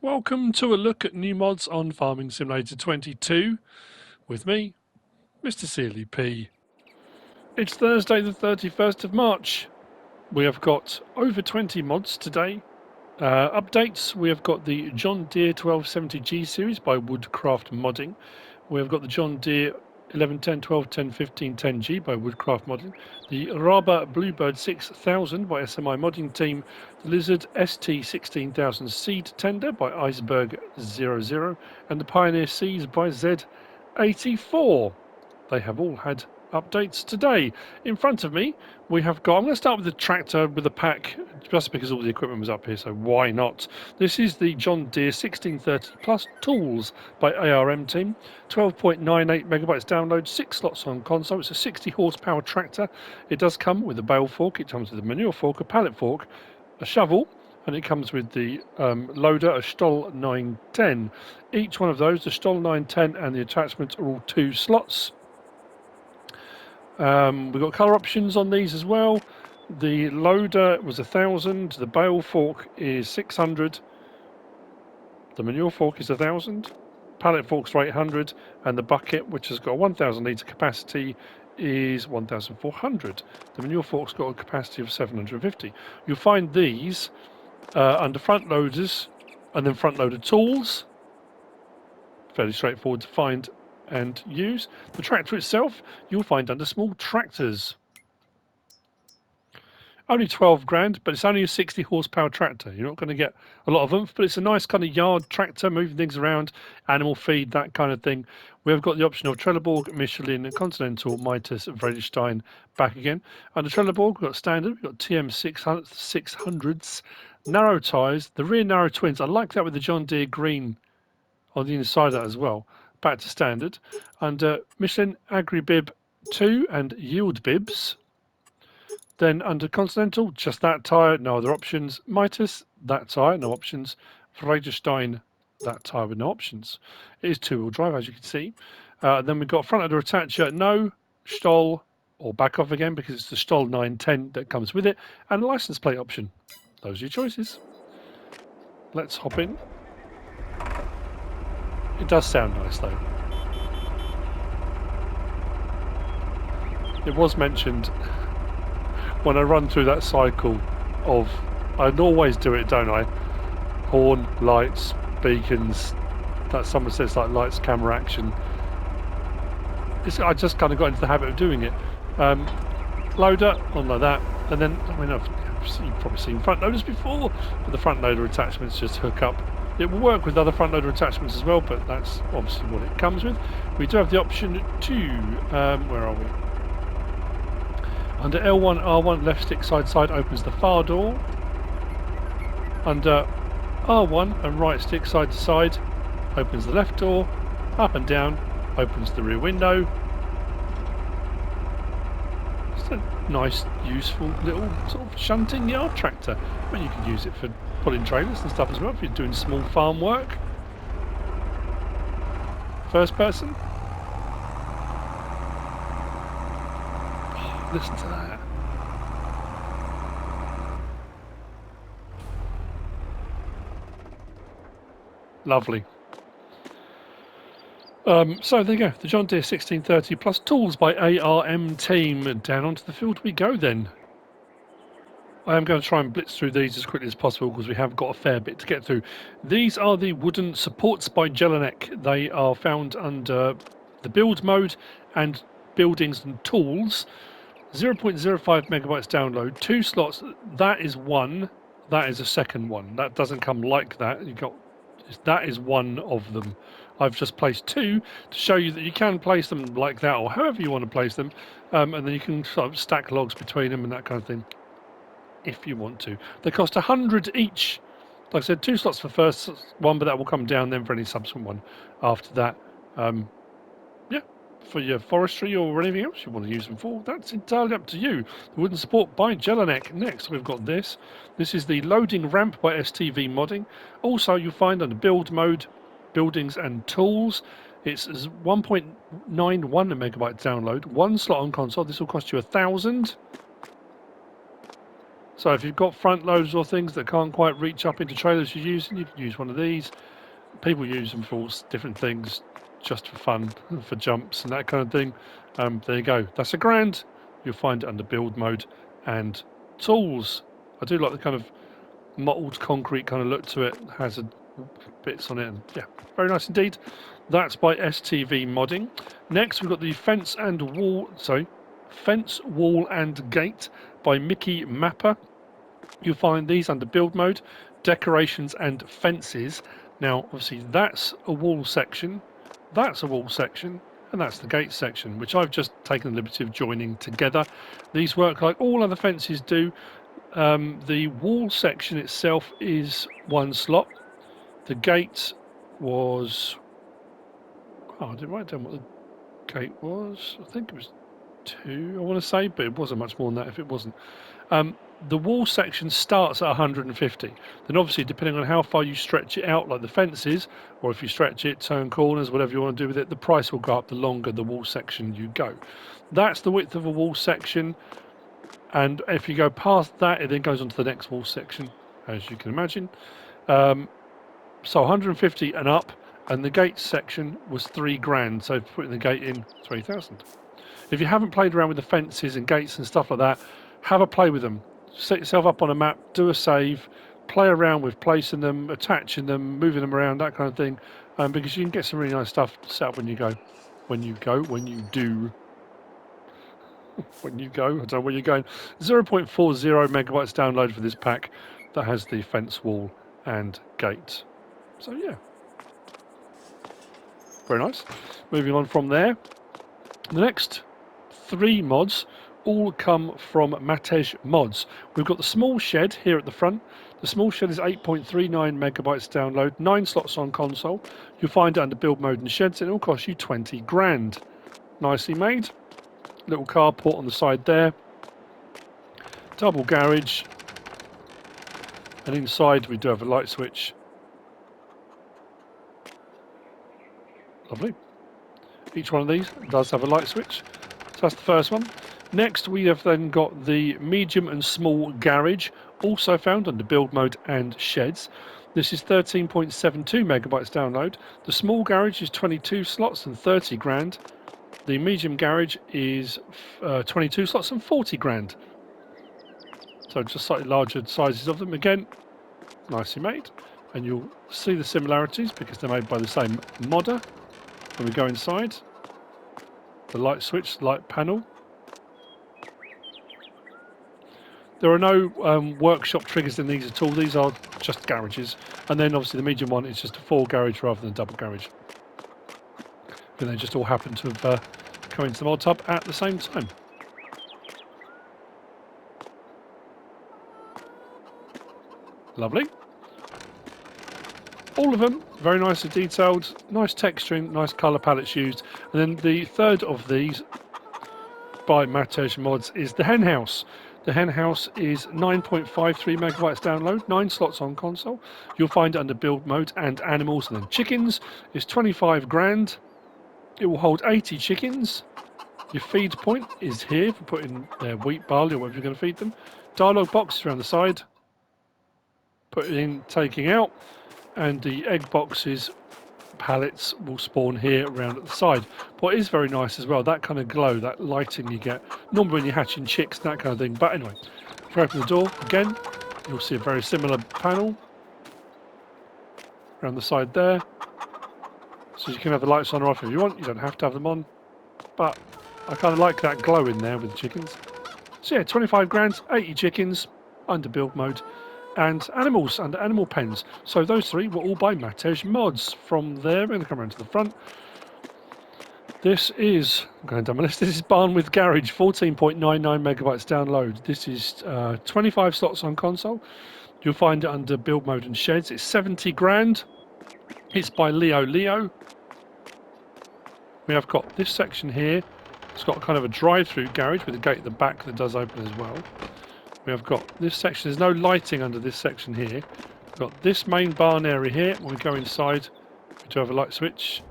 Welcome to a look at new mods on Farming Simulator 22 with me, Mr. Sealy P. It's Thursday the 31st of March. We have got over 20 mods today. Updates, we have got the John Deere 1270G series by Woodcraft Modding. We have got the John Deere 1110, 1210, 1510G by Woodcraft Modding, the Raba Bluebird 6000 by SMI Modding Team, the Lizard ST16000 Seed Tender by Iceberg00, and the Pioneer Seeds by Z84. They have all had updates today. In front of me, we have got, I'm going to start with the tractor with the pack, just because all the equipment was up here, so why not? This is the John Deere 1630 Plus Tools by ARM Team, 12.98 megabytes download, 6 slots on console. It's a 60 horsepower tractor. It does come with a bale fork, it comes with a manure fork, a pallet fork, a shovel, and it comes with the loader, a Stoll 910. Each one of those, the Stoll 910 and the attachments, are all 2 slots. We've got colour options on these as well. The loader was 1,000, the bale fork is 600, the manure fork is 1,000, pallet forks are 800, and the bucket, which has got a 1,000 litre capacity, is 1,400. The manure fork's got a capacity of 750. You'll find these under front loaders and then front loader tools. Fairly straightforward to find and use. The tractor itself you'll find under small tractors. Only 12 grand, but it's only a 60 horsepower tractor. You're not going to get a lot of them, but it's a nice kind of yard tractor, moving things around, animal feed, that kind of thing. We have got the option of Trelleborg, Michelin, Continental, Mitas, and Vredestein back again. Under Trelleborg, we've got standard, we've got TM 600s, narrow tyres, the rear narrow twins. I like that with the John Deere green on the inside of that as well. Back to standard. Under Michelin Agribib 2 and Yield Bibs. Then under Continental, just that tyre, no other options. Mitas, that tyre, no options. Vredestein, that tyre with no options. It is 2-wheel drive, as you can see. Then we've got front loader attacher, no. Stoll, or back off again because it's the Stoll 910 that comes with it. And a license plate option. Those are your choices. Let's hop in. It does sound nice though. It was mentioned when I run through that cycle of, I always do it, don't I? Horn, lights, beacons, that someone says like lights, camera, action. I just kind of got into the habit of doing it. Loader, on like that, and then, I mean, you've probably seen front loaders before, but the front loader attachments just hook up. It will work with other front loader attachments as well, but that's obviously what it comes with. We do have the option to, where are we? Under L1, R1, left stick side opens the Fahr door. Under R1 and right stick side to side opens the left door. Up and down opens the rear window. It's a nice, useful little sort of shunting yard tractor. I mean, you can use it for pulling trailers and stuff as well if you're doing small farm work. First person. Oh, listen to that. Lovely. So there you go, the John Deere 1630 Plus Tools by ARM Team. Down onto the field we go then. I am going to try and blitz through these as quickly as possible because we have got a fair bit to get through. These are the wooden supports by Jelonek. They are found under the build mode and buildings and tools. 0.05 megabytes download, 2 slots. That is one. That is a second one. That doesn't come like that. That is one of them. I've just placed 2 to show you that you can place them like that or however you want to place them, and then you can sort of stack logs between them and that kind of thing if you want to. They cost 100 each. Like I said, 2 slots for first one, but that will come down then for any subsequent one after that. Yeah, for your forestry or anything else you want to use them for, that's entirely up to you. The wooden support by Jelonek. Next, we've got this. This is the loading ramp by STv-Modding. Also, you'll find under build mode, buildings and tools. It's 1.91 megabyte download, 1 slot on console. This will cost you 1,000. So if you've got front loaders or things that can't quite reach up into trailers you're using, you can use one of these. People use them for all different things, just for fun, for jumps and that kind of thing. There you go. That's £1,000. You'll find it under build mode and tools. I do like the kind of mottled concrete kind of look to it. Has bits on it, and yeah, very nice indeed. That's by STv-Modding. Next, we've got the fence, wall and gate by Miki Mapper. You'll find these under build mode, decorations and fences. Now, obviously, that's a wall section, that's a wall section, and that's the gate section, which I've just taken the liberty of joining together. These work like all other fences do. The wall section itself is 1 slot. The gate was... Oh, I didn't write down what the gate was. I think it was 2, I want to say, but it wasn't much more than that if it wasn't. The wall section starts at 150. Then obviously, depending on how far you stretch it out, like the fences, or if you stretch it, turn corners, whatever you want to do with it, the price will go up the longer the wall section you go. That's the width of a wall section. And if you go past that, it then goes on to the next wall section, as you can imagine. So 150 and up, and the gate section was £3,000. So putting the gate in, 3,000. If you haven't played around with the fences and gates and stuff like that, have a play with them. Set yourself up on a map, do a save, play around with placing them, attaching them, moving them around, that kind of thing, because you can get some really nice stuff set up when you do. When you go, I don't know where you're going. 0.40 megabytes download for this pack that has the fence, wall and gate. So yeah, very nice. Moving on from there, the next 3 mods all come from Matej mods. We've got the small shed here at the front. The small shed is 8.39 megabytes download, 9 slots on console. You'll find it under build mode and sheds, and it will cost you £20,000. Nicely made. Little carport on the side there. Double garage. And inside we do have a light switch. Lovely. Each one of these does have a light switch. So that's the first one. Next we have then got the medium and small garage, also found under build mode and sheds. This is 13.72 megabytes download. The small garage is 22 slots and £30,000. The medium garage is 22 slots and £40,000. So just slightly larger sizes of them. Again, nicely made. And you'll see the similarities because they're made by the same modder. When we go inside, the light switch, light panel. There are no workshop triggers in these at all. These are just garages. And then obviously the medium one is just a 4 garage rather than a double garage. And they just all happen to have come into the mod tub at the same time. Lovely. All of them very nicely detailed, nice texturing, nice colour palettes used. And then the third of these by Matej Mods is the Hen House. The Hen House is 9.53 megabytes download, 9 slots on console. You'll find it under build mode and animals. And then chickens is £25,000. It will hold 80 chickens. Your feed point is here for putting their wheat, barley, or whatever you're going to feed them. Dialogue box around the side. Put it in, taking out. And the egg boxes, pallets, will spawn here around at the side. What is very nice as well, that kind of glow, that lighting you get, normally when you're hatching chicks, that kind of thing. But anyway, if you open the door, again, you'll see a very similar panel around the side there. So you can have the lights on or off if you want. You don't have to have them on. But I kind of like that glow in there with the chickens. So yeah, £25,000, 80 chickens, under build mode. And animals under animal pens. So those 3 were all by Matej Mods. From there, we're going to come around to the front. This is, I'm going down my list, this is Barn with Garage, 14.99 megabytes download. This is 25 slots on console. You'll find it under build mode and sheds. It's £70,000. It's by LeoLeo. We have got this section here. It's got kind of a drive-through garage with a gate at the back that does open as well. We have got this section, there's no lighting under this section here. We've got this main barn area here. When we go inside, we do have a light switch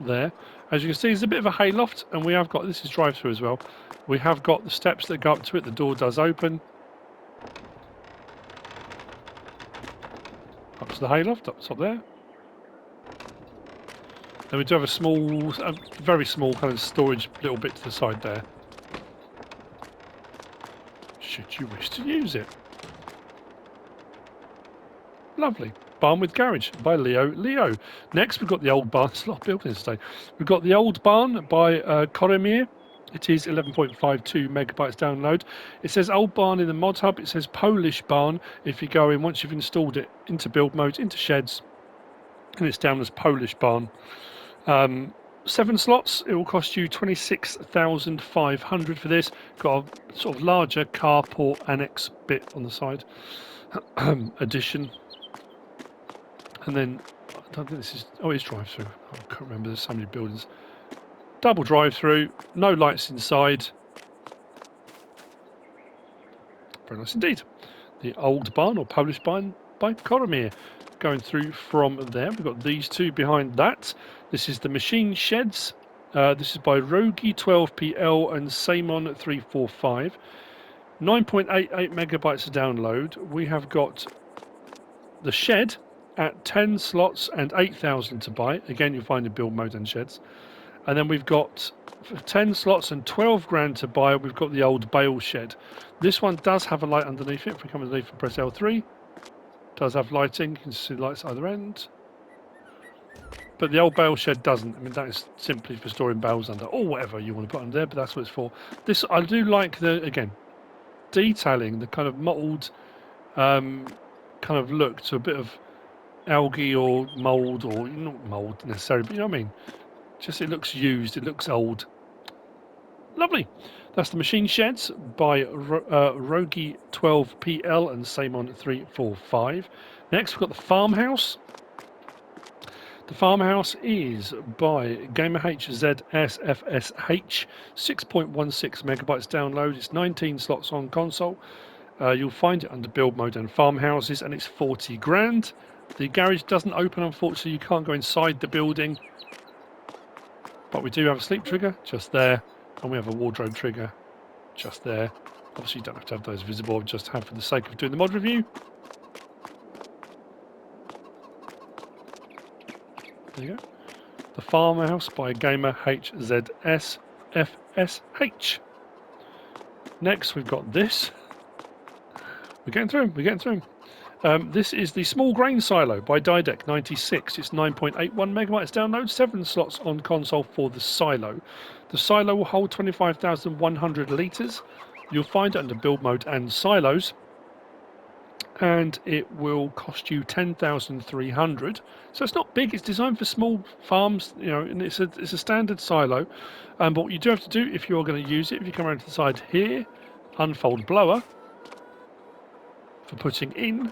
there. As you can see, there's a bit of a hayloft, and we have got, this is drive-through as well, we have got the steps that go up to it. The door does open. Up to the hayloft, up top there. Then we do have a small, very small kind of storage little bit to the side there, should you wish to use it. Lovely. Barn with Garage by LeoLeo. Next, we've got the old barn. There's a lot of buildings today. We've got the old barn by Koremir. It is 11.52 megabytes download. It says old barn in the mod hub. It says Polish barn if you go in once you've installed it into build mode, into sheds, and it's down as Polish barn. 7 slots. It will cost you 26,500 for this. Got a sort of larger carport annex bit on the side. Addition. And then, I don't think this is, oh, it's drive-through. I can't remember, there's so many buildings. Double drive-through, no lights inside. Very nice indeed. The old barn, or Polish barn, by Koremir. Going through from there, we've got these two behind that. This is the machine sheds. This is by Rogi 12PL and Samon 345. 9.88 megabytes of download. We have got the shed at 10 slots and 8,000 to buy. Again, you'll find in build mode and sheds. And then we've got 10 slots and 12 grand to buy. We've got the old Bale Shed. This one does have a light underneath it. If we come underneath and press L3, does have lighting. You can see lights either end. But the old Bale Shed doesn't. I mean, that is simply for storing bales under, or whatever you want to put under there, but that's what it's for. This, I do like the, again, detailing, the kind of mottled kind of look to a bit of algae or mould, or not mould necessarily, but you know what I mean. Just it looks used, it looks old. Lovely. That's the machine sheds by Rogi 12PL and Samon 345. Next, we've got the farmhouse. The farmhouse is by gamerhzsFSH. 6.16 megabytes download. It's 19 slots on console. You'll find it under build mode and farmhouses, and it's 40 grand. The garage doesn't open, unfortunately. You can't go inside the building. But we do have a sleep trigger just there, and we have a wardrobe trigger just there. Obviously, you don't have to have those visible, just have for the sake of doing the mod review. There you go. The farmhouse by gamerhzsFSH. Next, we've got this. We're getting through them. This is the small grain silo by Didec96. It's 9.81 megabytes download, 7 slots on console for the silo. The silo will hold 25,100 litres. You'll find it under build mode and silos. And it will cost you 10,300. So it's not big. It's designed for small farms, you know, and it's a standard silo. But what you do have to do if you're going to use it, if you come around to the side here, unfold blower for putting in.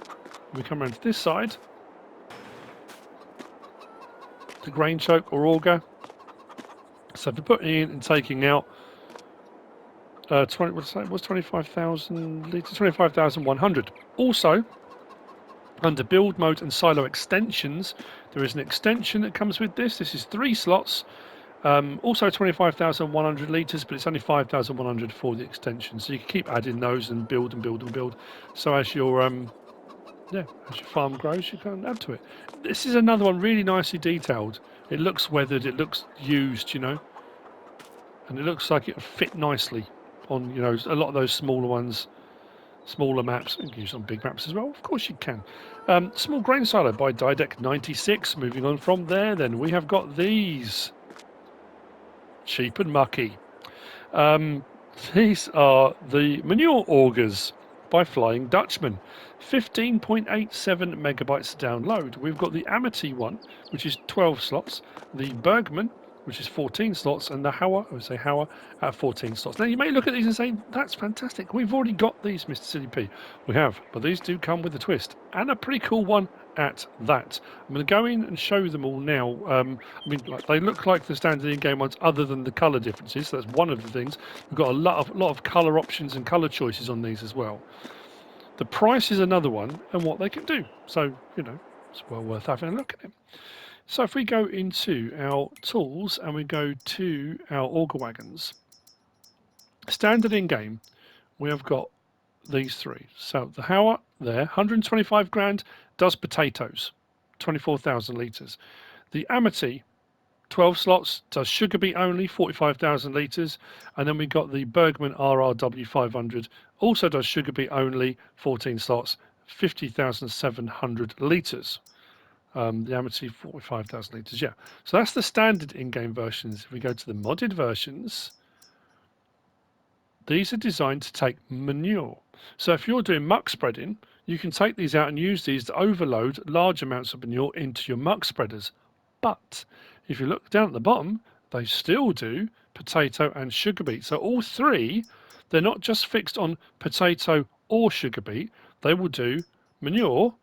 We come around to this side, the grain choke or auger. So for putting in and taking out 25,000 litres, 25,100. Also, under build mode and silo extensions, there is an extension that comes with this. This is 3 slots. Also 25,100 litres, but it's only 5,100 for the extension. So you can keep adding those and build and build and build. So as your as your farm grows, you can add to it. This is another one really nicely detailed. It looks weathered, it looks used, you know, and it looks like it'll fit nicely on, you know, a lot of those smaller ones, smaller maps. You can use on big maps as well, of course you can. Small grain silo by Didec96. Moving on from there, then we have got these. Cheap and mucky. These are the manure augers by Flying Dutchman. 15.87 megabytes download. We've got the Amity one, which is 12 slots, the Bergman, which is 14 slots, and the Hauer, I would say Hauer, at 14 slots. Now, you may look at these and say, that's fantastic. We've already got these, Mr. Silly P. We have, but these do come with a twist, and a pretty cool one at that. I'm going to go in and show them all now. I mean, like, they look like the standard in-game ones, other than the colour differences. So that's one of the things. We've got a lot of colour options and colour choices on these as well. The price is another one, and what they can do. So, you know, it's well worth having a look at it. So if we go into our tools and we go to our Auger Wagons, standard in-game, we have got these three. So the Hauer there, 125 grand, does potatoes, 24,000 litres. The Amity, 12 slots, does sugar beet only, 45,000 litres. And then we got the Bergman RRW 500, also does sugar beet only, 14 slots, 50,700 litres. The Amity, 45,000 litres, yeah. So that's the standard in-game versions. If we go to the modded versions, these are designed to take manure. So if you're doing muck spreading, you can take these out and use these to overload large amounts of manure into your muck spreaders. But if you look down at the bottom, they still do potato and sugar beet. So all three, they're not just fixed on potato or sugar beet. They will do manure,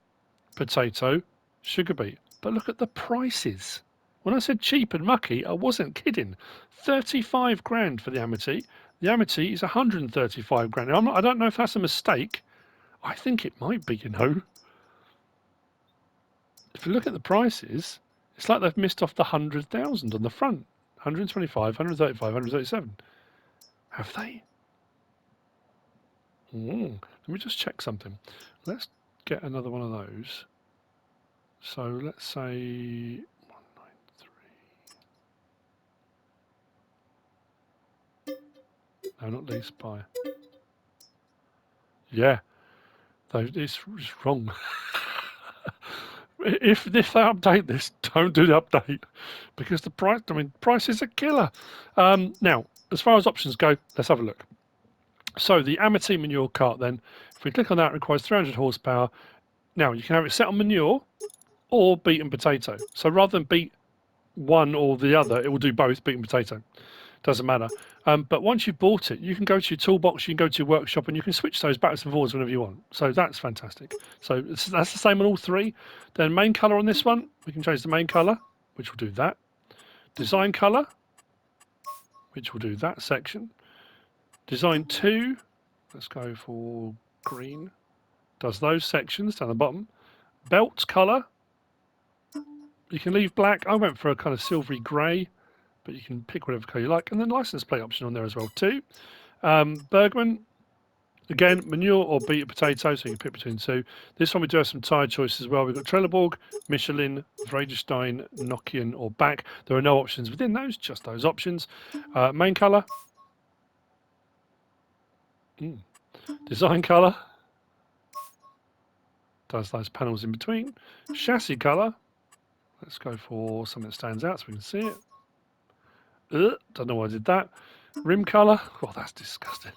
potato, sugar beet. But look at the prices. When I said cheap and mucky, I wasn't kidding. 35 grand for the Amity. The Amity is 135 grand. Now, I don't know if that's a mistake. I think it might be, you know. If you look at the prices, it's like they've missed off the 100,000 on the front. 125, 135, 137. Have they? Let me just check something. Let's get another one of those. So let's say 193. No, not least by. Yeah, it's wrong. If they update this, don't do the update because the price. I mean, price is a killer. Now, as far as options go, let's have a look. So the Amity manure cart. Then, if we click on that, it requires 300 horsepower. Now you can have it set on manure or beet and potato. So rather than beet one or the other, it will do both, beet and potato. Doesn't matter. But once you've bought it, you can go to your toolbox, you can go to your workshop, and you can switch those backwards and forwards whenever you want. So that's fantastic. So that's the same on all three. Then main colour on this one, we can change the main colour, which will do that. Design colour, which will do that section. Design 2, let's go for green, does those sections down the bottom. Belt colour, you can leave black. I went for a kind of silvery grey, but you can pick whatever colour you like. And then license plate option on there as well too. Bergman, again, manure or beet or potato, so you can pick between two. This one we do have some tyre choices as well. We've got Trelleborg, Michelin, Vredestein, Nokian or back. There are no options within those, just those options. Main colour. Design colour. Does those panels in between. Chassis colour. Let's go for something that stands out so we can see it. Don't know why I did that. Rim colour. Oh, that's disgusting.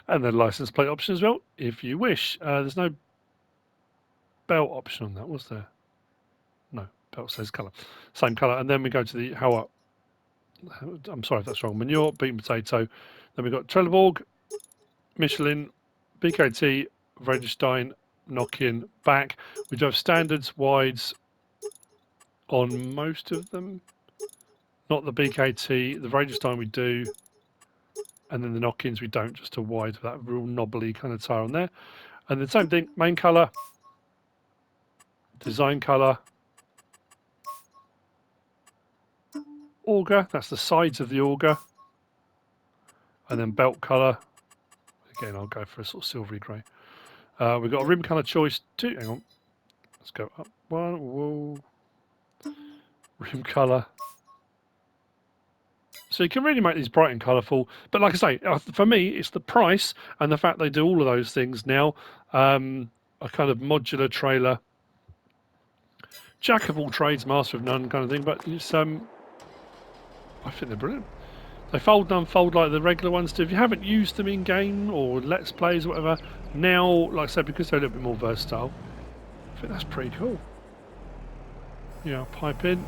And then license plate option as well, if you wish. There's no belt option on that, was there? No, belt says colour. Same colour. And then we go to the how. I'm sorry if that's wrong. Manure, beet and potato. Then we've got Trelleborg, Michelin, BKT, Vredestein, Nokian, back. We do have standards, wides on most of them. Not the BKT, the Vredestein we do. And then the Nokians we don't, just a wide, that real knobbly kind of tyre on there. And the same thing, main colour, design colour, auger, that's the sides of the auger. And then belt colour, again I'll go for a sort of silvery grey. We've got a rim colour choice too, hang on, let's go up one, whoa. Rim colour. So you can really make these bright and colourful. But like I say, for me, it's the price and the fact they do all of those things now. A kind of modular trailer. Jack of all trades, master of none kind of thing. But it's, I think they're brilliant. They fold and unfold like the regular ones do. If you haven't used them in game or Let's Plays or whatever, now, like I said, because they're a little bit more versatile, I think that's pretty cool. Yeah, pipe in.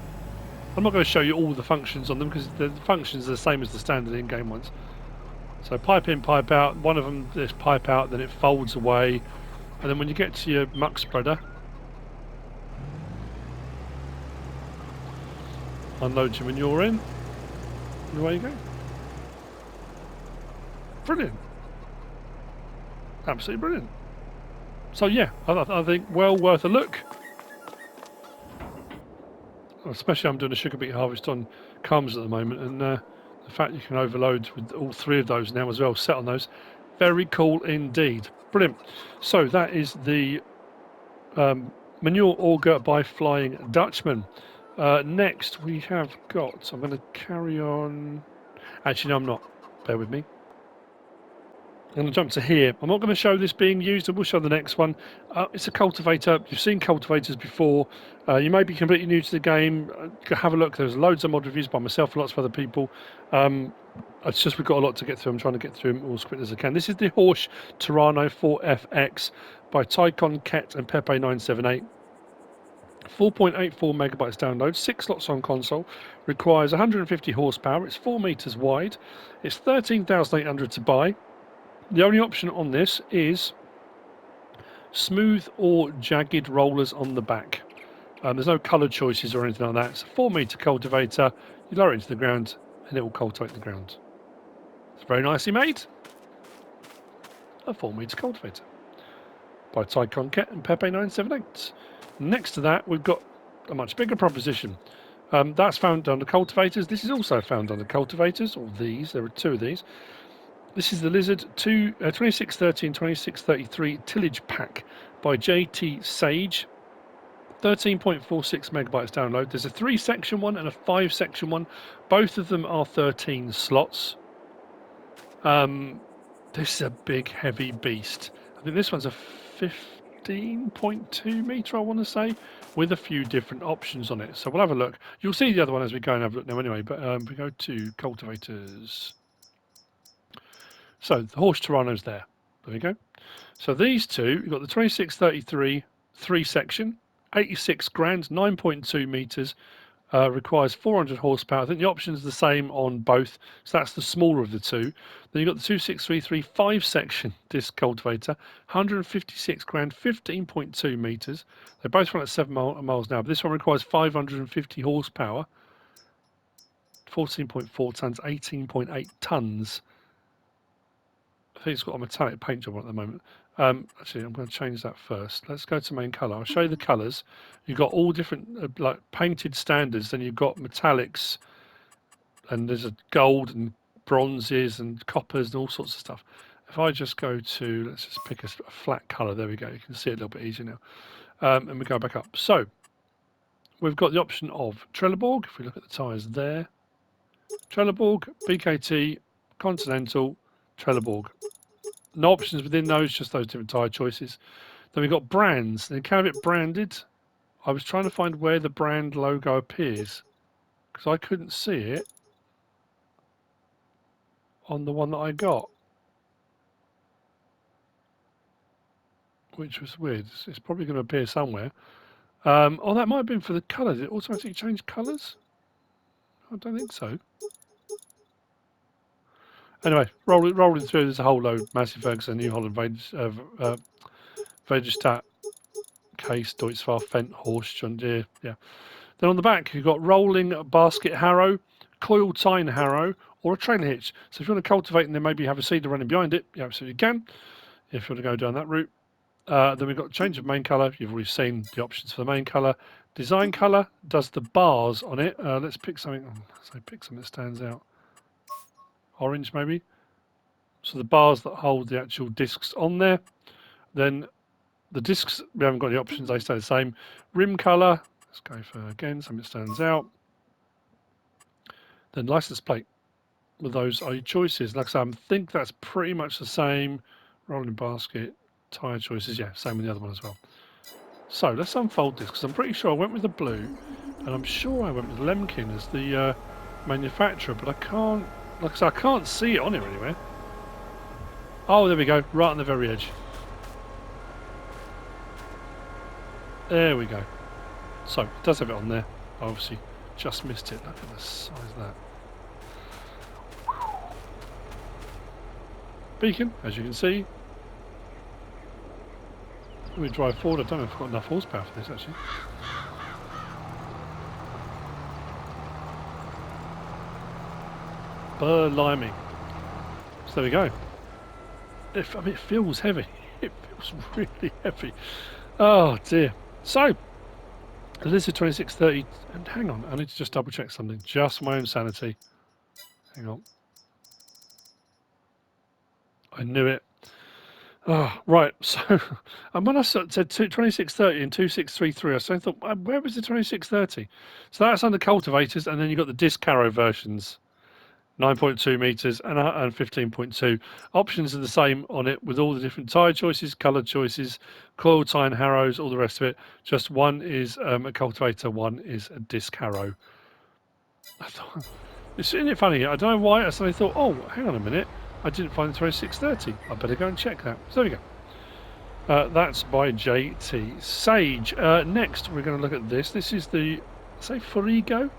I'm not going to show you all the functions on them because the functions are the same as the standard in-game ones. So pipe in, pipe out. One of them is pipe out, then it folds away. And then when you get to your muck spreader, unload your manure in, and away you go. Brilliant. Absolutely brilliant. So yeah, I think well worth a look. especially I'm doing a sugar beet harvest on cums at the moment, and the fact you can overload with all 3 of those now as well, set on those, very cool indeed. Brilliant. So that is the manure auger by Flying Dutchman. Next we have got, I'm going to carry on, actually no I'm not, bear with me. I'm going to jump to here. I'm not going to show this being used, and we'll show the next one. It's a cultivator. You've seen cultivators before. You may be completely new to the game. Have a look. There's loads of mod reviews by myself and lots of other people. It's just we've got a lot to get through. I'm trying to get through them all as quickly as I can. This is the Horsch Terrano 4FX by TyKonKet and Pepe978. 4.84 megabytes download, 6 slots on console, requires 150 horsepower. It's 4 meters wide. It's 13,800 to buy. The only option on this is smooth or jagged rollers on the back. There's no colour choices or anything like that. It's a 4 metre cultivator. You lower it into the ground and it will cultivate the ground. It's very nicely made. A 4 metre cultivator by TyKonKet and Pepe978. Next to that, we've got a much bigger proposition. That's found under cultivators. This is also found under cultivators, or these. There are 2 of these. This is the Lizard 2630 and 2633 Tillage pack by JTSage. 13.46 megabytes download. There's a 3-section one and a 5-section one. Both of them are 13 slots. This is a big, heavy beast. I think this one's a 15.2 metre, I want to say, with a few different options on it. So we'll have a look. You'll see the other one as we go and have a look now anyway, but we go to cultivators. So the Horsch Terrano's there. There we go. So these 2, you've got the 2633 3-section, 86 grand, 9.2 meters, requires 400 horsepower. I think the option's the same on both, so that's the smaller of the 2. Then you've got the 2633 5-section disc cultivator, 156 grand, 15.2 meters. They both run at 7 miles an hour, but this one requires 550 horsepower, 14.4 tons, 18.8 tons. I think it's got a metallic paint job on at the moment. Actually, I'm going to change that first. Let's go to main colour. I'll show you the colours. You've got all different like painted standards. Then you've got metallics, and there's a gold and bronzes and coppers and all sorts of stuff. If I just go to, let's just pick a flat colour. There we go. You can see it a little bit easier now. And we go back up. So we've got the option of Trelleborg. If we look at the tyres there, Trelleborg, BKT, Continental, Trelleborg. No options within those, just those different tyre choices. Then we've got brands. They can have it branded. I was trying to find where the brand logo appears because I couldn't see it on the one that I got, which was weird. It's probably going to appear somewhere. Oh, that might have been for the colour. Did it automatically change colours? I don't think so. Anyway, rolling through, there's a whole load. Massey Ferguson, New Holland, Vegestat, Case, Deutz, Fahr, Fendt, Horsch, John Deere. Yeah. Then on the back, you've got rolling basket harrow, coil tine harrow, or a trailer hitch. So if you want to cultivate and then maybe have a seeder running behind it, you absolutely can. If you want to go down that route. Then we've got change of main colour. You've already seen the options for the main colour. Design colour does the bars on it. Let's pick something. So pick something that stands out. Orange maybe. So the bars that hold the actual discs on there. Then the discs, we haven't got any options. They stay the same. Rim colour. Let's go for, again, something that stands out. Then license plate. Well, those are your choices. Like I say, I think that's pretty much the same. Rolling basket, tyre choices. Yeah, same with the other one as well. So let's unfold this because I'm pretty sure I went with the blue. And I'm sure I went with Lemkin as the manufacturer. But I can't, like I say, I can't see it on here anywhere. Oh, there we go. Right on the very edge. There we go. So, it does have it on there. I obviously just missed it. Look at the size of that. Beacon, as you can see. Let me drive forward. I don't know if I've got enough horsepower for this, actually. Blimey. So there we go. I mean, it feels heavy. It feels really heavy. Oh, dear. So, This is 2630. And hang on, I need to just double check something. Just my own sanity. Hang on. I knew it. Oh, right, so and when I said 2630 and 2633, I thought, where was the 2630? So that's under cultivators, and then you've got the disc harrow versions, 9.2 meters and 15.2. Options are the same on it with all the different tire choices, color choices, coil tine harrows, all the rest of it. Just one is a cultivator, one is a disc harrow. I thought, isn't it funny? I don't know why. I suddenly thought, oh, hang on a minute. I didn't find the 2630. I better go and check that. So there we go. That's by JTSage. Next, we're going to look at this. This is the, say, Forigo?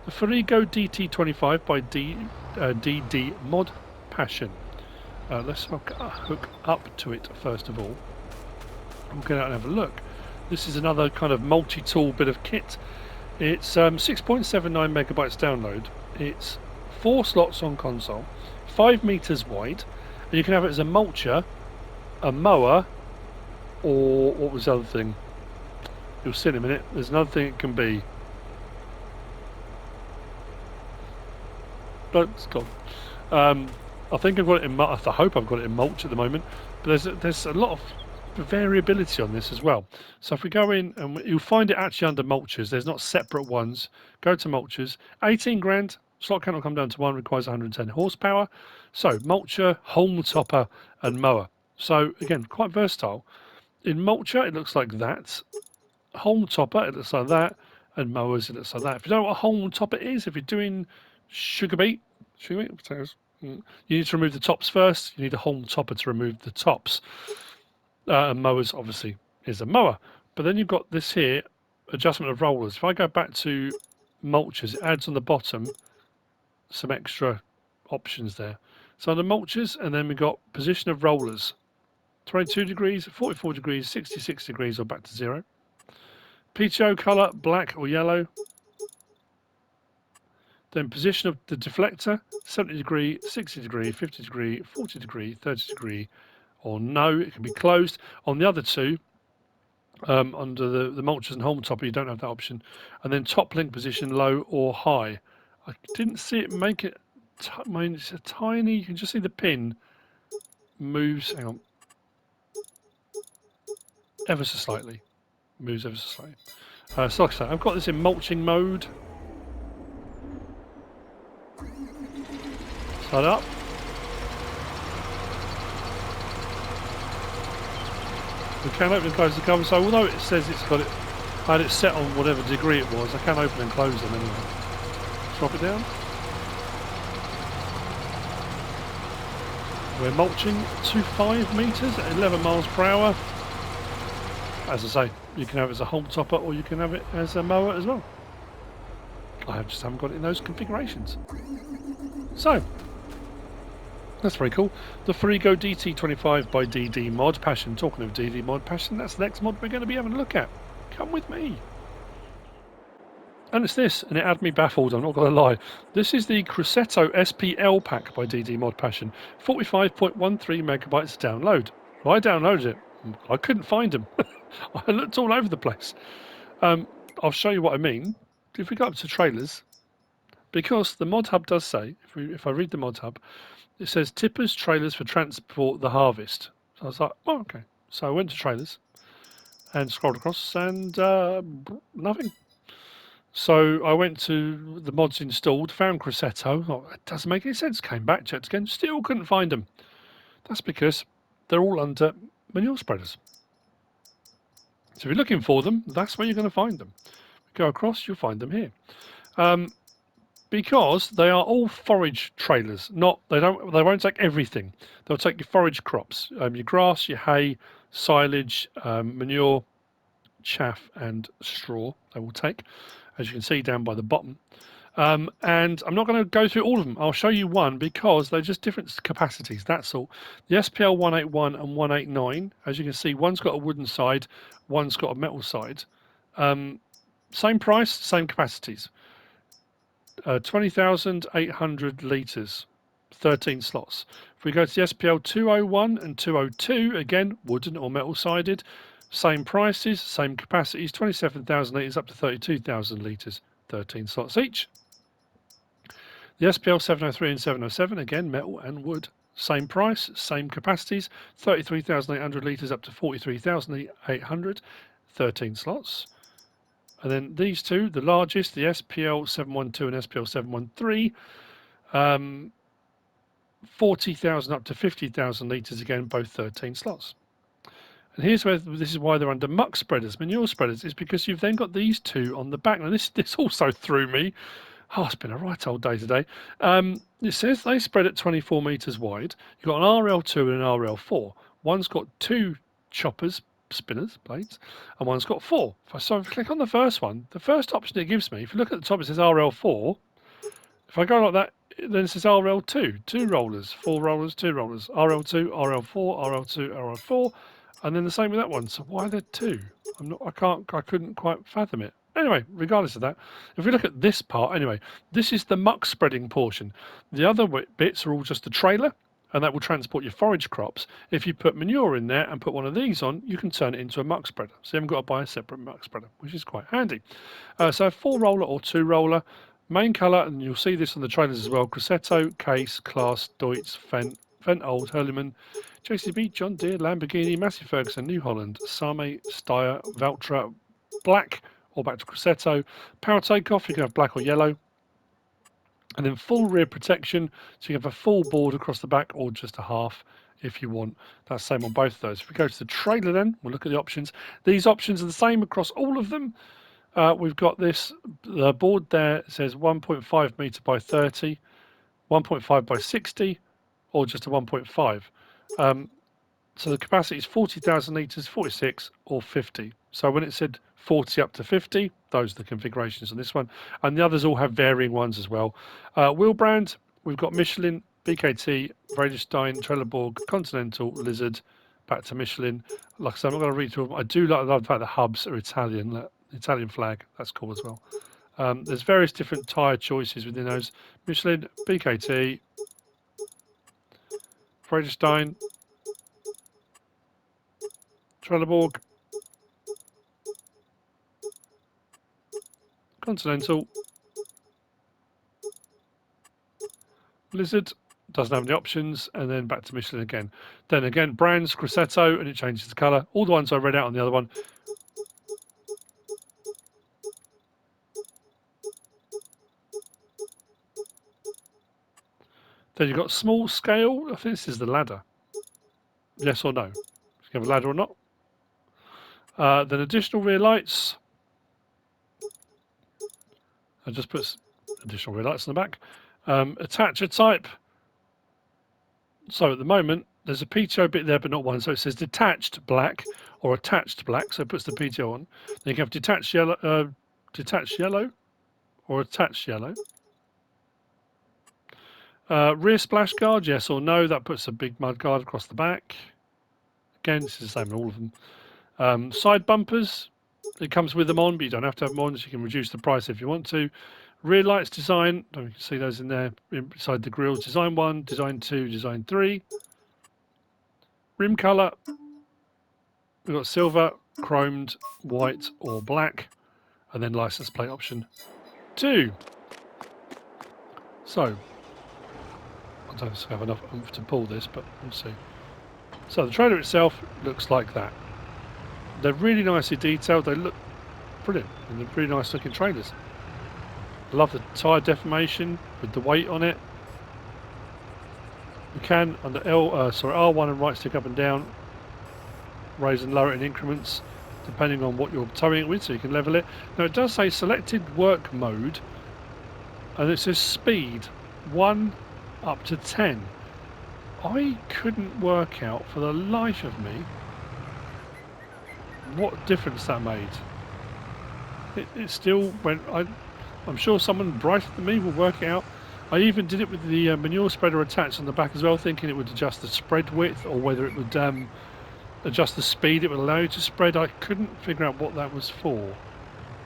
The Forigo DT25 by DD ModPassion. Let's hook up to it first of all. We'll get out and have a look. This is another kind of multi-tool bit of kit. It's 6.79 megabytes download. It's 4 slots on console, 5 meters wide, and you can have it as a mulcher, a mower, or what was the other thing? You'll see in a minute. There's another thing it can be. No, it's gone. I think I've got it in. I hope I've got it in mulch at the moment. But there's a lot of variability on this as well. So if we go in, and you'll find it actually under mulchers. There's not separate ones. Go to mulchers. 18 grand. Slot count will come down to 1. Requires 110 horsepower. So mulcher, home topper, and mower. So again, quite versatile. In mulcher, it looks like that. Home topper, it looks like that. And mowers, it looks like that. If you don't know what a home topper is, if you're doing sugar beet potatoes, you need to remove the tops first. You need a home topper to remove the tops. And mowers, obviously, is a mower. But then you've got this here, adjustment of rollers. If I go back to mulchers, it adds on the bottom some extra options there. So under mulchers, and then we've got position of rollers. 22 degrees, 44 degrees, 66 degrees, or back to 0. PTO colour, black or yellow. Then position of the deflector, 70 degree, 60 degree, 50 degree, 40 degree, 30 degree, or no, it can be closed. On the other two, under the mulchers and home topper, you don't have that option. And then top link position, low or high. I didn't see it make it, I mean, it's a tiny, you can just see the pin moves, hang on, ever so slightly. Moves ever so slightly. So like I say, I've got this in mulching mode. Start up. We can open and close the cover, so although it says it's got it, I had it set on whatever degree it was, I can open and close them anyway. Drop it down. We're mulching to 5 meters at 11 miles per hour. As I say, you can have it as a home topper or you can have it as a mower as well. I just haven't got it in those configurations. So, that's very cool. The Forigo DT25 by DD ModPassion. Talking of DD ModPassion, that's the next mod we're going to be having a look at. Come with me. And it's this, and it had me baffled, I'm not going to lie. This is the Crosetto SPL pack by DD ModPassion. 45.13 megabytes download. Well, I downloaded it. I couldn't find them. I looked all over the place. I'll show you what I mean. If we go up to trailers, because the mod hub does say, if I read the mod hub, it says tippers, trailers for transport the harvest. So I was like, oh, okay. So I went to trailers and scrolled across and nothing. So I went to the mods installed, found Crosetto. Oh, it doesn't make any sense. Came back, checked again, still couldn't find them. That's because they're all under manure spreaders. So if you're looking for them, that's where you're going to find them. Go across, you'll find them here. Because they are all forage trailers. They won't take everything. They'll take your forage crops, your grass, your hay, silage, manure, chaff, and straw. They will take, as you can see down by the bottom. And I'm not going to go through all of them. I'll show you one because they're just different capacities. That's all. The SPL 181 and 189, as you can see, one's got a wooden side, one's got a metal side. Same price, same capacities. 20,800 litres, 13 slots. If we go to the SPL 201 and 202, again, wooden or metal sided, Same prices, same capacities, 27,000 litres up to 32,000 litres, 13 slots each. The SPL 703 and 707, again, metal and wood. Same price, same capacities, 33,800 litres up to 43,800, 13 slots. And then these two, the largest, the SPL 712 and SPL 713, 40,000 up to 50,000 litres, again, both 13 slots. And here's where this is why they're under muck spreaders, manure spreaders, is because you've then got these two on the back. Now this also threw me. Oh, it's been a right old day today. It says they spread at 24 metres wide. You've got an RL2 and an RL4. One's got two choppers, spinners, blades, and one's got four. So if I click on the first one, the first option it gives me, if you look at the top, it says RL4. If I go like that, then it says RL2, 2 rollers, 4 rollers, 2 rollers, RL2, RL4, RL2, RL4, and then the same with that one. So why are there two? I couldn't quite fathom it. Anyway, regardless of that, if we look at this part, anyway, this is the muck spreading portion. The other bits are all just a trailer, and that will transport your forage crops. If you put manure in there and put one of these on, you can turn it into a muck spreader. So you haven't got to buy a separate muck spreader, which is quite handy. So a 4 roller or 2 roller, main colour, and you'll see this on the trailers as well, Crosetto, Case, Class, Deutz, Fendt, Old, Hurliman, JCB, John Deere, Lamborghini, Massey Ferguson, New Holland, Same, Steyr, Valtra, black, or back to Crosetto. Power takeoff, you can have black or yellow. And then full rear protection, so you have a full board across the back or just a half if you want. That's the same on both of those. If we go to the trailer then, we'll look at the options. These options are the same across all of them. We've got the board there says 1.5 metre by 30, 1.5 by 60, or just a 1.5. So the capacity is 40,000 litres, 46 or 50. So when it said 40 up to 50, those are the configurations on this one. And the others all have varying ones as well. Wheel brand, we've got Michelin, BKT, Vredestein, Trelleborg, Continental, Lizard, back to Michelin. Like I said, I'm not going to read through them. I do like the fact the hubs are Italian. The Italian flag, that's cool as well. There's various different tyre choices within those. Michelin, BKT, Vredestein, Trelleborg, Continental, Lizard, doesn't have any options, and then back to Michelin again. Then again, brands, Crosetto, and it changes the colour. All the ones I read out on the other one. Then you've got small scale. I think this is the ladder. Yes or no? You have a ladder or not? Then additional rear lights. I just put additional rear lights on the back. Attacher type. So at the moment, there's a PTO bit there, but not one. So it says detached black or attached black. So it puts the PTO on. Then you can have detached yellow or attached yellow. Rear splash guard, yes or no. That puts a big mud guard across the back. Again, this is the same in all of them. Side bumpers, it comes with them on, but you don't have to have them on, so you can reduce the price if you want to. Rear lights design, you can see those in there inside the grills. Design 1, Design 2, Design 3. Rim colour, we've got silver, chromed, white or black, and then license plate option 2. So, I don't have enough oomph to pull this, but we'll see. So the trailer itself looks like that. They're really nicely detailed, they look brilliant, and they're pretty nice looking trailers. I love the tyre deformation with the weight on it. You can, under R1 and right stick up and down, raise and lower it in increments depending on what you're towing it with, so you can level it. Now it does say selected work mode, and it says speed 1 up to 10. I couldn't work out for the life of me what difference that made. It still went. I'm sure someone brighter than me will work it out. I even did it with the manure spreader attached on the back as well, thinking it would adjust the spread width or whether it would adjust the speed it would allow you to spread. I couldn't figure out what that was for.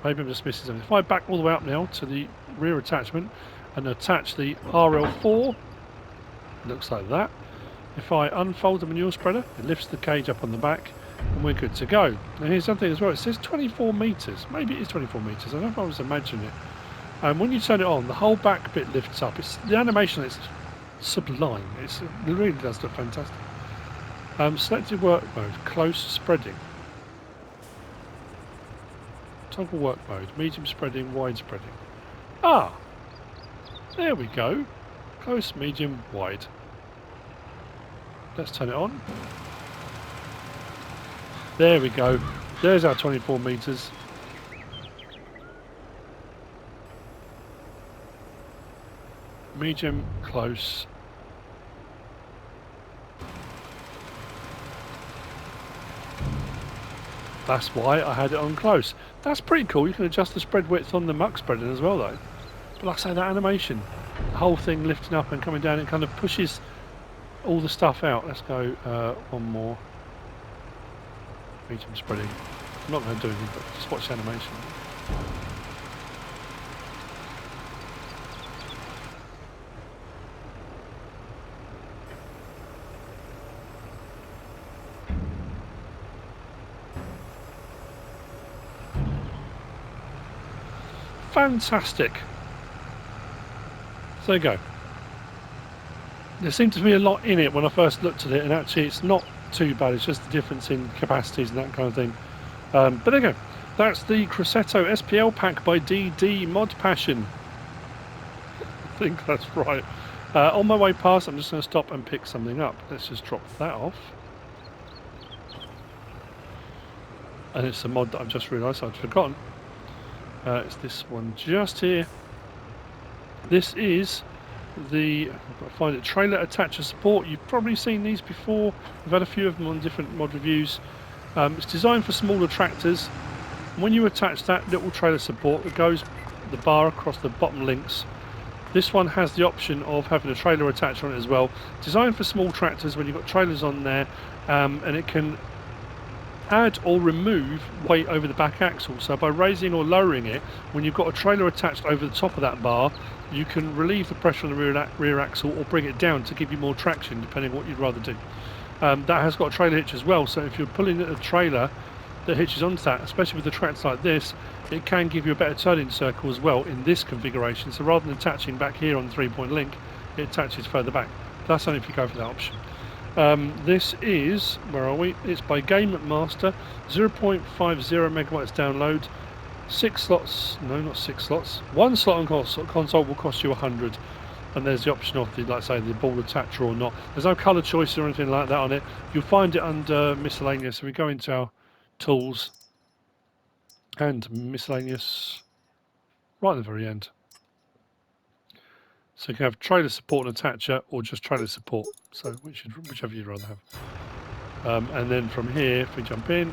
Maybe I'm just missing something. If I back all the way up now to the rear attachment and attach the RL4, it looks like that. If I unfold the manure spreader, it lifts the cage up on the back. And and we're good to go. Now here's something as well, it says 24 metres, maybe it is 24 metres, I don't know if I was imagining it. And when you turn it on, the whole back bit lifts up. The animation is sublime, it really does look fantastic. Selected work mode, close spreading. Toggle work mode, medium spreading, wide spreading. Ah, there we go. Close, medium, wide. Let's turn it on. There we go. There's our 24 metres. Medium, close. That's why I had it on close. That's pretty cool. You can adjust the spread width on the muck spreading as well though. But like I say, that animation, the whole thing lifting up and coming down, and kind of pushes all the stuff out. Let's go one more. Medium spreading. I'm not going to do anything, but just watch the animation. Fantastic. So there you go. There seemed to be a lot in it when I first looked at it, and actually it's not too bad. It's just the difference in capacities and that kind of thing. But there you go. That's the Crosetto SPL pack by DD ModPassion. I think that's right. On my way past, I'm just going to stop and pick something up. Let's just drop that off. And it's a mod that I've just realised I'd forgotten. It's this one just here. This is the, I've got to find it, trailer attacher support. You've probably seen these before. We've had a few of them on different mod reviews. It's designed for smaller tractors. When you attach that little trailer support, it goes the bar across the bottom links. This one has the option of having a trailer attacher on it as well. Designed for small tractors when you've got trailers on there, and it can add or remove weight over the back axle. So by raising or lowering it, when you've got a trailer attached over the top of that bar, you can relieve the pressure on the rear axle or bring it down to give you more traction, depending on what you'd rather do. That has got a trailer hitch as well, so if you're pulling a trailer that hitches onto that, especially with a tractor like this, it can give you a better turning circle as well in this configuration. So rather than attaching back here on the 3-point link, it attaches further back. That's only if you go for that option. This is, where are we? It's by GameMasTer, 0.50 megabytes download, 6 slots, no not 6 slots, 1 slot on console will cost you 100, and there's the option of the, like say, the ball attacher or not. There's no colour choice or anything like that on it. You'll find it under miscellaneous. So we go into our tools and miscellaneous right at the very end. So you can have trailer support and attacher, or just trailer support. So whichever you'd rather have. And then from here, if we jump in,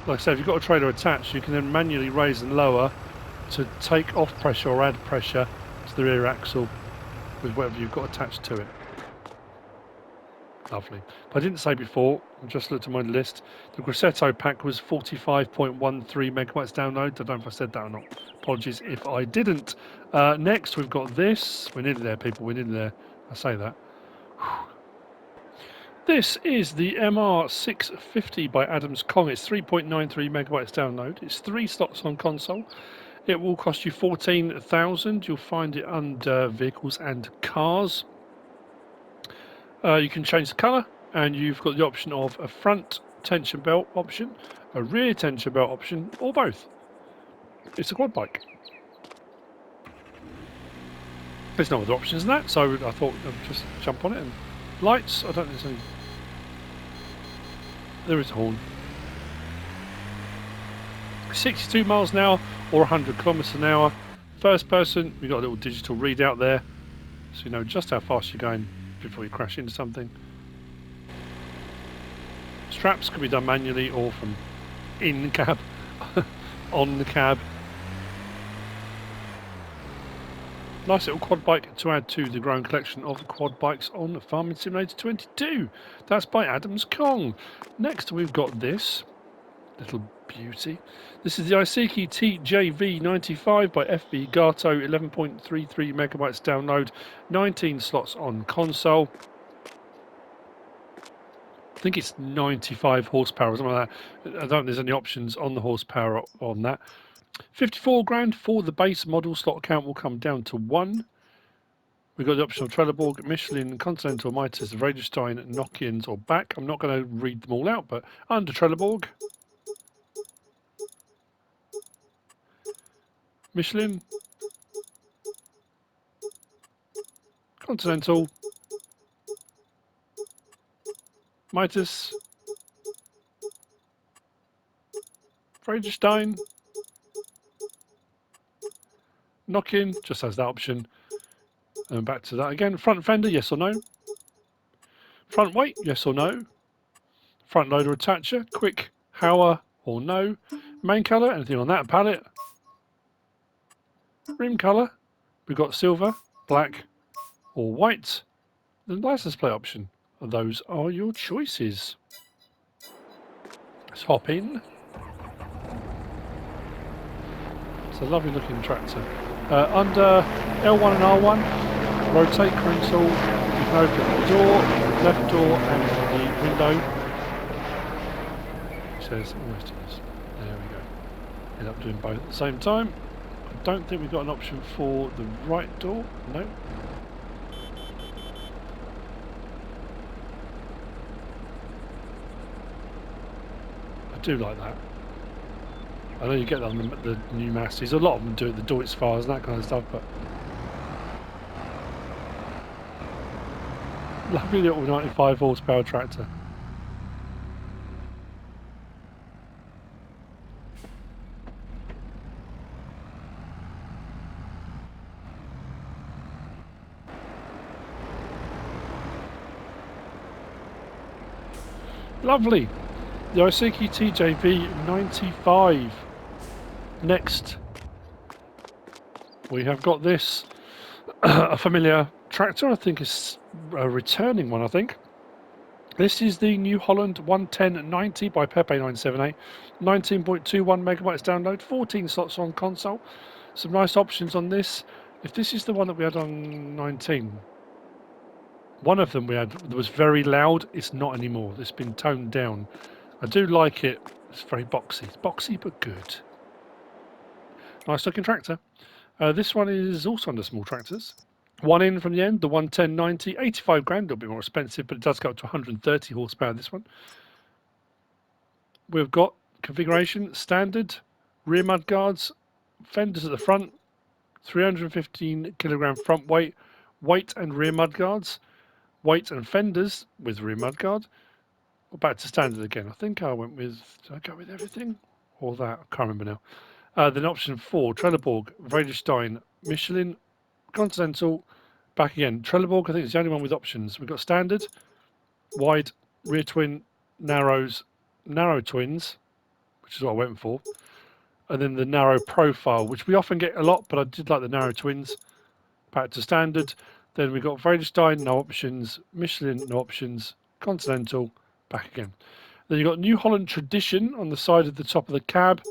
like I said, if you've got a trailer attached, you can then manually raise and lower to take off pressure or add pressure to the rear axle with whatever you've got attached to it. Lovely. But I didn't say before, I just looked at my list, the Crosetto pack was 45.13 megabytes download. I don't know if I said that or not. Apologies if I didn't. Next, we've got this. We're nearly there, people. We're nearly there. I say that. Whew. This is the MR650 by Adams Kong. It's 3.93 megabytes download. It's 3 slots on console. It will cost you 14,000. You'll find it under vehicles and cars. You can change the colour, and you've got the option of a front tension belt option, a rear tension belt option, or both. It's a quad bike. There's no other options than that, so I thought I'd just jump on it. And lights, I don't think there's any. There is a horn. 62 miles an hour or 100 kilometers an hour. First person, we've got a little digital readout there, so you know just how fast you're going before you crash into something. Straps can be done manually or from in the cab, on the cab. Nice little quad bike to add to the growing collection of quad bikes on Farming Simulator 22. That's by Adams Kong. Next we've got this little beauty. This is the Iseki TJV95 by fvgato, 11.33 megabytes download, 19 slots on console. I think it's 95 horsepower or something like that. I don't think there's any options on the horsepower on that. 54 grand for the base model. Slot count will come down to 1. We've got the option of Trelleborg, Michelin, Continental, Mitas, Vredestein, Nokians or back. I'm not going to read them all out, but under Trelleborg, Michelin, Continental, Mitas, Vredestein, Nokian, just has that option. And back to that again. Front fender, yes or no? Front weight, yes or no? Front loader attacher, quick, Hauer or no? Main colour, anything on that palette? Rim colour, we've got silver, black or white. The license plate option. Those are your choices. Let's hop in. It's a lovely looking tractor. Under L1 and R1, rotate console, you can open the door, left door and the window. It says almost does. There we go. End up doing both at the same time. I don't think we've got an option for the right door. No. I do like that. I know you get that on the new Masties. A lot of them do it, the Deutz Fahrs and that kind of stuff, but lovely little 95 horsepower tractor. Lovely. The Iseki TJV95. Next, we have got this, a familiar tractor. I think it's a returning one, I think. This is the New Holland 11090 by PackBy 19.21 megabytes download, 14 slots on console. Some nice options on this. If this is the one that we had on 19, one of them we had that was very loud. It's not anymore. It's been toned down. I do like it. It's very boxy. It's boxy but good. Nice looking tractor. This one is also under small tractors. One in from the end, the 11090, 85 grand, a little bit more expensive, but it does go up to 130 horsepower, this one. We've got configuration, standard, rear mud guards, fenders at the front, 315 kilogram front weight, weight and rear mud guards, weight and fenders with rear mud guard. We're back to standard again. I think I went with, did I go with everything? Or that? I can't remember now. Then option 4, Trelleborg, Vredestein, Michelin, Continental, back again. Trelleborg, I think, is the only one with options. We've got standard, wide, rear twin, narrows, narrow twins, which is what I went for, and then the narrow profile, which we often get a lot, but I did like the narrow twins. Back to standard. Then we've got Vredestein, no options, Michelin, no options, Continental, back again. Then you've got New Holland Tradition on the side of the top of the cab,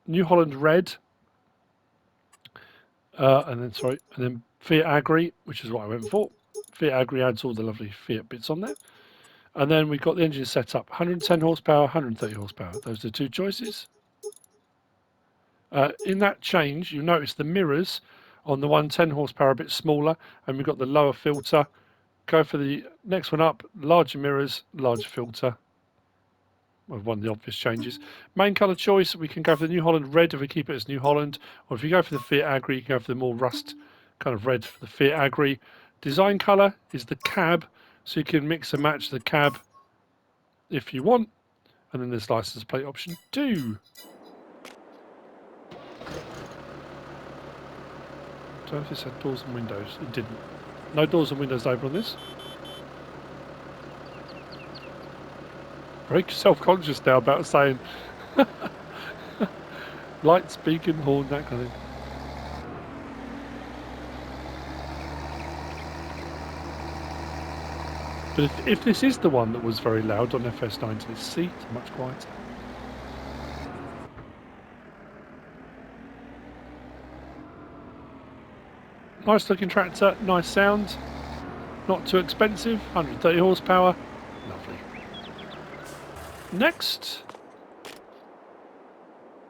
New Holland Red, and then Fiat Agri, which is what I went for. Fiat Agri adds all the lovely Fiat bits on there. And then we've got the engine set up, 110 horsepower, 130 horsepower. Those are the two choices. In that change, you'll notice the mirrors on the 110 horsepower are a bit smaller, and we've got the lower filter. Go for the next one up, larger mirrors, larger filter. One of the obvious changes. Main colour choice, we can go for the New Holland Red if we keep it as New Holland, or if you go for the Fiat Agri, you can go for the more rust kind of red for the Fiat Agri. Design colour is the cab, so you can mix and match the cab if you want. And then there's license plate option 2. I don't know if this had doors and windows. It didn't. No doors and windows over on this. Very self-conscious now about saying lights, beacon, horn, that kind of thing. But if this is the one that was very loud on FS19, its seat much quieter. Nice looking tractor, nice sound, not too expensive, 130 horsepower, lovely. Next,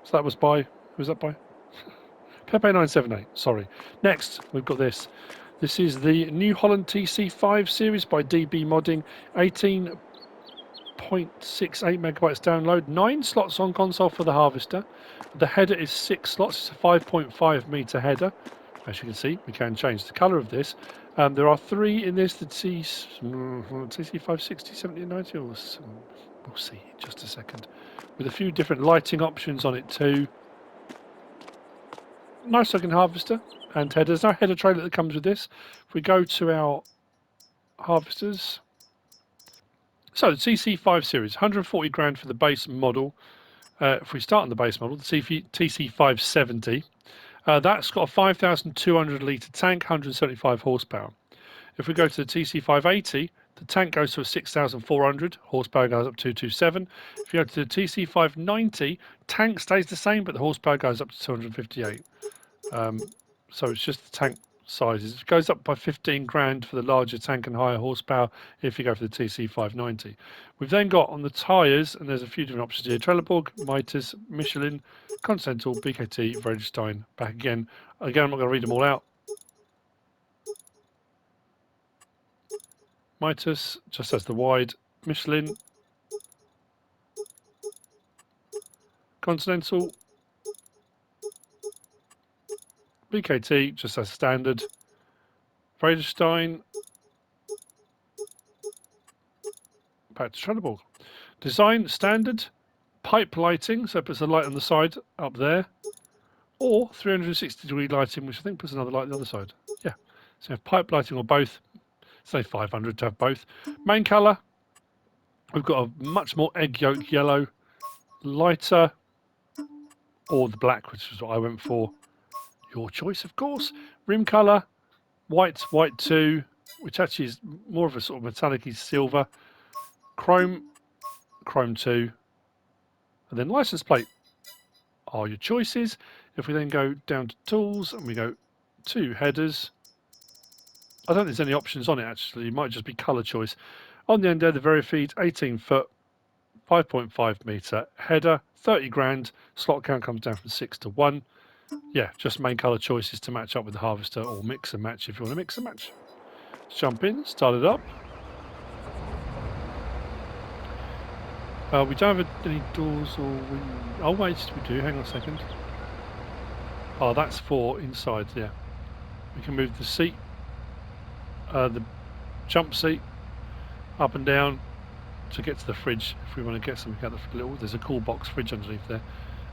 so that was by, who was that by? Pepe978, sorry. Next, we've got this. This is the New Holland TC5 series by DB-Modding, 18.68 megabytes download, 9 slots on console for the harvester. The header is 6 slots, it's a 5.5 meter header. As you can see, we can change the colour of this. There are 3 in this, the TC5, 60, 70 and 90, we'll see in just a second. With a few different lighting options on it too. Nice looking harvester and header. There's no header trailer that comes with this. If we go to our harvesters, so the TC5 series, 140 grand for the base model. If we start on the base model, the TC570, that's got a 5,200 litre tank, 175 horsepower. If we go to the TC580, the tank goes to a 6,400, horsepower goes up to 227. If you go to the TC590, tank stays the same, but the horsepower goes up to 258. So it's just the tank sizes. It goes up by 15 grand for the larger tank and higher horsepower if you go for the TC590. We've then got on the tyres, and there's a few different options here: Trelleborg, Mitas, Michelin, Continental, BKT, Vredestein. Back again. Again, I'm not going to read them all out. Mitas just has the wide, Michelin, Continental, BKT just has standard, Vredestein, back to Trelleborg. Design standard, pipe lighting, so it puts a light on the side up there, or 360-degree lighting, which I think puts another light on the other side. Yeah, so you have pipe lighting or both. Say 500 to have both. Main colour, we've got a much more egg yolk yellow, lighter, or the black, which is what I went for. Your choice, of course. Rim colour, white 2, which actually is more of a sort of metallic-y silver. Chrome 2, and then license plate are your choices. If we then go down to tools and we go to headers, I don't think there's any options on it actually. It might just be colour choice. On the end there, the Verifeed 18 foot, 5.5 metre header, 30 grand. Slot count comes down from 6 to 1. Yeah, just main colour choices to match up with the harvester, or mix and match if you want to mix and match. Let's jump in, start it up. We don't have any doors or windows. Oh wait, we do. Hang on a second. Oh, that's for inside. Yeah, we can move the seat, the jump seat, up and down to get to the fridge if we want to get something out of the little. There's a cool box fridge underneath there,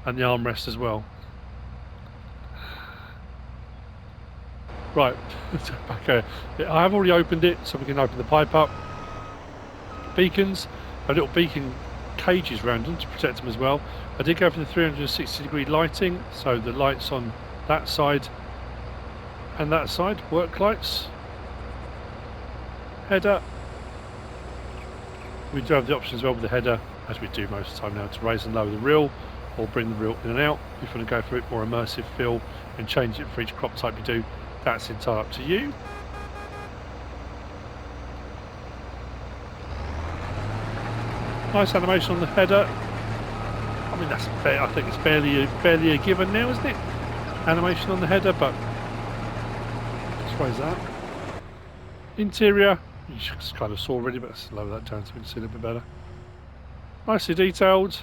and the armrest as well. Right, okay. I have already opened it, so we can open the pipe up. Beacons, a little beacon cages around them to protect them as well. I did go for the 360-degree lighting, so the lights on that side and that side, work lights. Header, we do have the option as well with the header, as we do most of the time now, to raise and lower the reel or bring the reel in and out. If you want to go for it more immersive feel and change it for each crop type you do, that's entirely up to you. Nice animation on the header. I mean, that's fair. I think it's barely a given now, isn't it? Animation on the header, but let's raise that. Interior, you just kind of saw already, but let's lower that down so we can see a little bit better. Nicely detailed.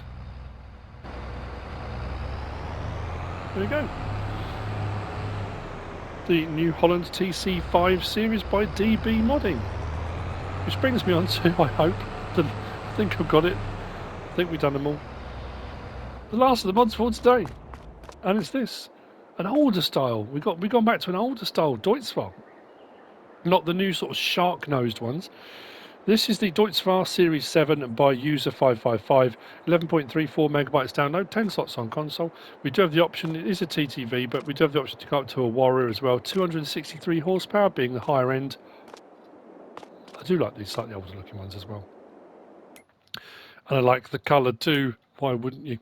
There we go. The New Holland TC5 series by DB-Modding. Which brings me on to, I hope, I think I've got it. I think we've done them all. The last of the mods for today. And it's this. An older style. We've gone back to an older style Deutz. Not the new sort of shark-nosed ones. This is the Deutz Series 7 by user555, 11.34 megabytes download, 10 slots on console. We do have the option, it is a TTV, but we do have the option to go up to a Warrior as well. 263 horsepower being the higher end. I do like these slightly older looking ones as well. And I like the colour too, why wouldn't you?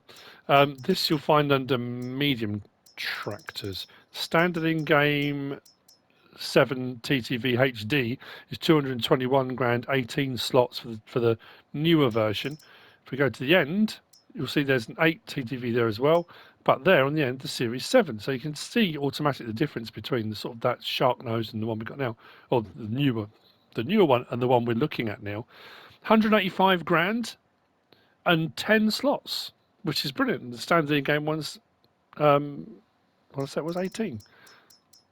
This you'll find under medium tractors. Standard in-game 7 TTV HD is 221 grand, 18 slots for the newer version. If we go to the end, you'll see there's an 8 TTV there as well, but there on the end, the Series 7. So you can see automatically the difference between the sort of that shark nose and the one we've got now, or the newer one and the one we're looking at now. 185 grand and 10 slots, which is brilliant. The standard in-game ones, what I said was 18.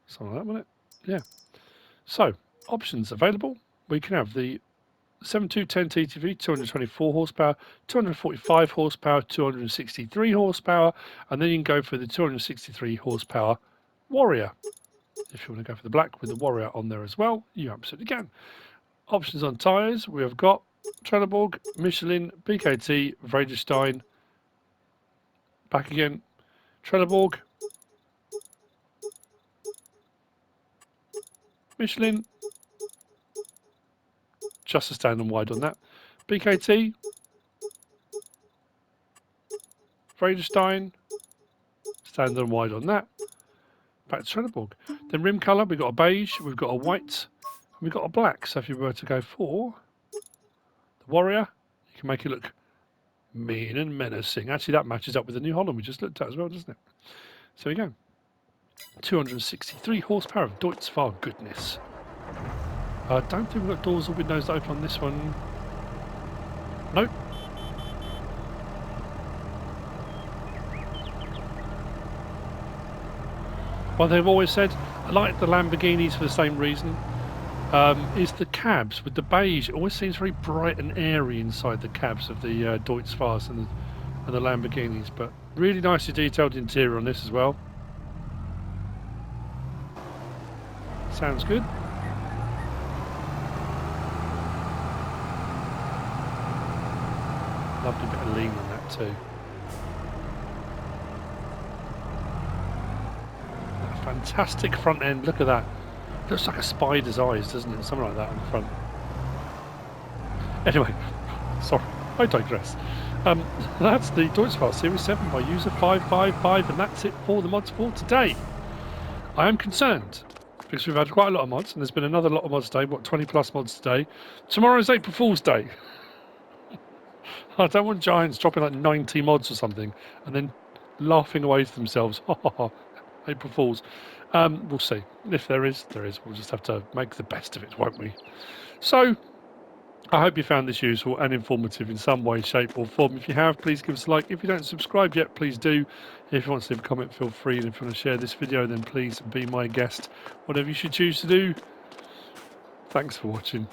Something like that, wasn't it? Yeah. So, options available. We can have the 7210 TTV, 224 horsepower, 245 horsepower, 263 horsepower, and then you can go for the 263 horsepower Warrior. If you want to go for the black with the Warrior on there as well, you absolutely can. Options on tyres, we have got Trelleborg, Michelin, BKT, Vredestein, back again, Trelleborg, Michelin, just a standard wide on that, BKT, Vredestein, standard and wide on that. Back to Trelleborg. Then rim colour, we've got a beige, we've got a white, and we've got a black. So if you were to go for the Warrior, you can make it look mean and menacing. Actually, that matches up with the New Holland we just looked at as well, doesn't it? So we go. 263 horsepower of Deutz Fahr goodness. I don't think we've got doors or windows open on this one. Nope. Well, they've always said, I like the Lamborghinis for the same reason, is the cabs with the beige. It always seems very bright and airy inside the cabs of the Deutz Fahrs and the Lamborghinis, but really nicely detailed interior on this as well. Sounds good. Lovely bit of lean on that too. Fantastic front end, look at that. Looks like a spider's eyes, doesn't it? Something like that on the front. Anyway, sorry, I digress. That's the Deutz Fahr Series 7 by user 555, and that's it for the mods for today. I am concerned, because we've had quite a lot of mods, and there's been another lot of mods today, what, 20 plus mods today. Tomorrow's April Fool's Day. I don't want giants dropping like 90 mods or something, and then laughing away to themselves. April Fools. We'll see. If there is, there is. We'll just have to make the best of it, won't we? So, I hope you found this useful and informative in some way, shape or form. If you have, please give us a like. If you don't subscribe yet, please do. If you want to leave a comment, feel free. And if you want to share this video, then please be my guest. Whatever you should choose to do. Thanks for watching.